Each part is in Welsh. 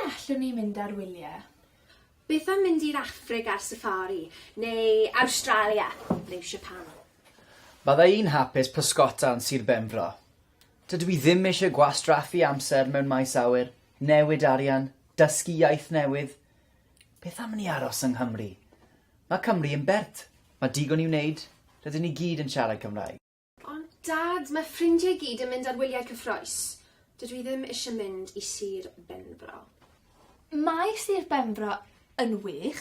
allwn ni mynd ar wyliau? Beth am mynd i'r Affrig ar safari, neu Awstralia, neu Japan? Bydda i'n hapus pysgota yn Sir Benfro. Dydw i ddim eisiau gwastraffu amser mewn maes awyr, newid arian, dysgu iaith newydd. Beth am ni aros yng Nghymru? Mae Cymru yn bert. Mae digon i'w wneud. Rydyn ni gyd yn siarad Cymraeg. Ond Dad, mae ffrindiau gyd yn mynd ar wyliau cyffroes. Dydw i ddim eisiau mynd i Sir Benfro. Mae Sir Benfro yn wych,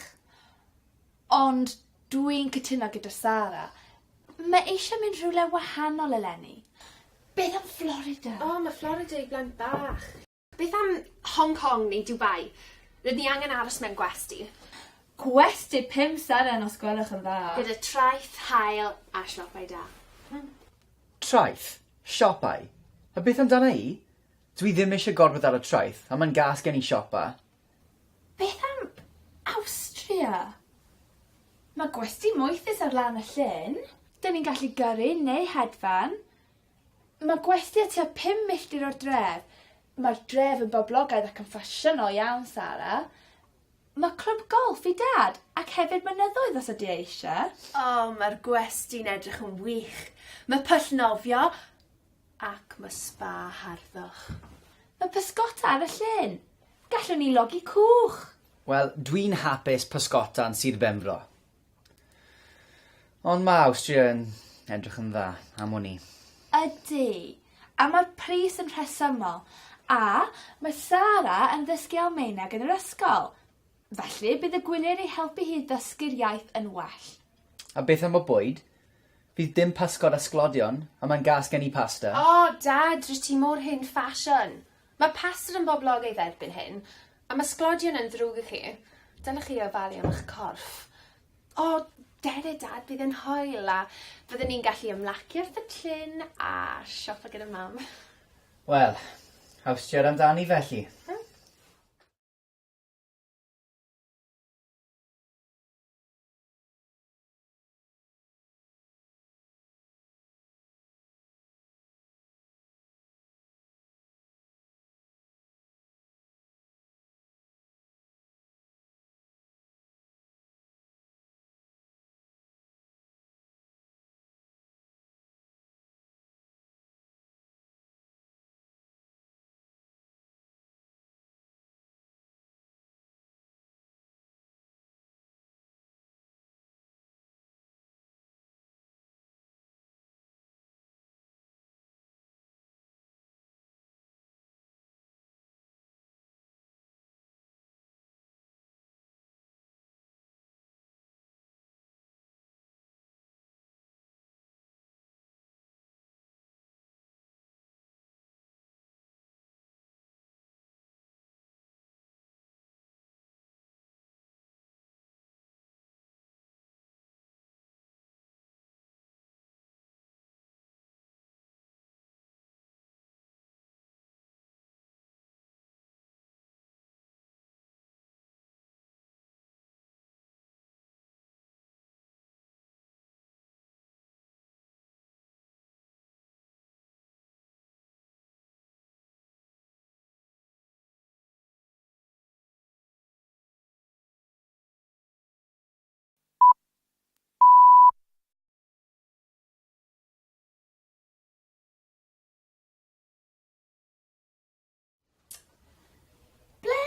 ond dwi'n cytuno gyda Sara. Mae eisiau mynd rhywle wahanol eleni. Beth am Florida? O, mae Florida i blant bach. Beth am Hong Kong neu Dubai? Rydyn ni angen aros mewn gwesti. Gwesti 5 seren os gwelwch yn dda. Gyda traeth, hael a siopau da. Traeth? Siopau? A beth amdana i? Dwi ddim eisiau gorfod ar y traeth, a mae'n gas gen i siopa. Beth am Awstria? Mae gwesti moethus ar lan y llyn. Dyn ni'n gallu gyrru neu hedfan. Mae gwesti at tua 5 milltir o'r dref. Mae'r dref yn boblogaidd ac yn ffasiynol iawn, Sara. Mae clwb golf i dad, ac hefyd mynyddoedd os ydy eisiau. O, mae'r gwesti'n edrych yn wych. Mae pyll nofio ac mae spa harddwch. Mae pysgota ar y llyn. Gallwn ni logi cwch. Wel, dwi'n hapus pysgota yn Sir Benfro. Ond mae Awstria yn edrych yn dda am hwn i. Ydy, a mae'r pris yn rhesymol. A mae Sara yn ddysgu Almaeneg yn yr ysgol. Felly, bydd y gwyliau ei helpu hi ddysgu'r iaith yn well. A beth am y bwyd? Fydd dim pysgod a sglodion, a mae'n gas gen i pasta. O, Dad, rydw ti mor hyn ffasiwn. Mae pasta yn boblogaidd erbyn hyn, a mae sglodion yn ddrwg i chi. Dylech chi ofalu am eich corff. O, dere, Dad, bydd yn hwyl, a byddwn ni'n gallu ymlacio wrth y llyn a siopa gyda mam. Wel, Awstria amdani felly.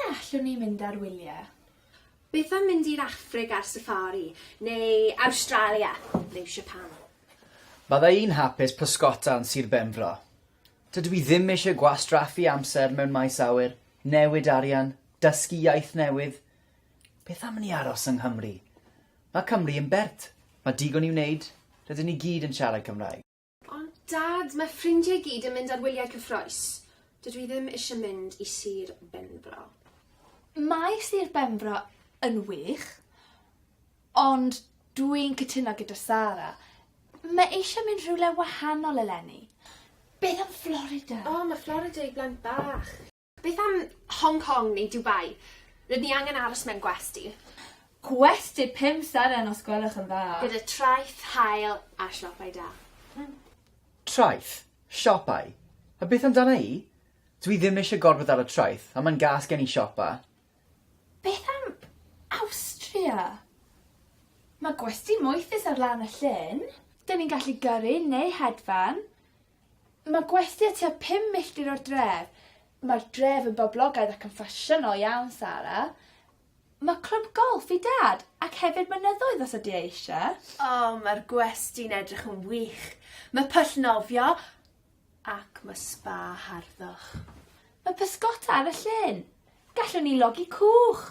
Allwn ni mynd ar wyliau? Beth am mynd i'r Affrig ar safari, neu Awstralia, neu Japan? Bydda i'n hapus pysgota yn Sir Benfro. Dydw i ddim eisiau gwastraffu amser mewn maes awyr, newid arian, dysgu iaith newydd. Beth am ni aros yng Nghymru? Mae Cymru yn bert. Mae digon i'w wneud. Rydyn ni gyd yn siarad Cymraeg. Ond Dad, mae ffrindiau gyd yn mynd ar wyliau cyffroes. Dydw i ddim eisiau mynd i Sir Benfro. Mae Sir Benfro yn wych, ond dwi'n cytuno gyda Sara. Mae eisiau mynd rhywle wahanol eleni. Beth am Florida? O, mae Florida i blant bach. Beth am Hong Kong neu Dubai? Rydyn ni angen aros mewn gwesti. Gwesti 5 seren os gwelwch yn dda. Gyda traeth, hael a siopau da. Traeth? Siopau? A beth amdana i? Dwi ddim eisiau gorfod ar y traeth, a mae'n gas gen i siopa. Beth am Awstria? Mae gwesti moethus ar lan y llyn. Dyn ni'n gallu gyrru neu hedfan. Mae gwesti at tua 5 milltir o'r dref. Mae'r dref yn boblogaidd ac yn ffasiynol iawn, Sara. Mae clwb golf i dad ac hefyd mynyddoedd os ydy eisiau. Mae'r gwesti'n edrych yn wych. Mae pwll nofio ac mae spa harddwch. Mae pysgota ar y llyn. Gallwn ni logi cwch.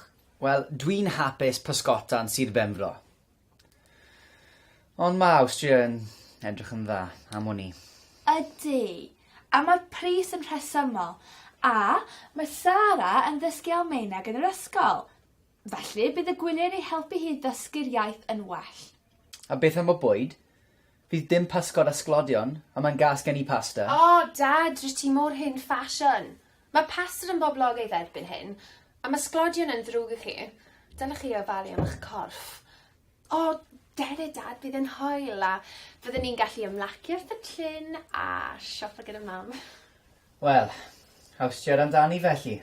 Wel, dwi'n hapus pysgota yn Sir Benfro. Ond mae Awstria yn edrych yn dda am hwn i. Ydy. A mae'r pris yn rhesymol. A mae Sara yn ddysgu Almaeneg yn yr ysgol. Felly bydd y gwyliau ei helpu hi ddysgu'r iaith yn well. A beth am y bwyd? Fydd dim pysgod a sglodion, a mae'n gas gen i pasta. Dad, rydych ti mor hyn ffasiwn. Mae pasta yn boblogaidd erbyn hyn, a mae sglodion yn ddrwg i chi. Dylech chi ofalu am eich corff. Dere dad, bydd yn hwyl a fyddwn ni'n gallu ymlacu wrth y llyn a siopa gyda mam. Wel, Awstria amdani felly.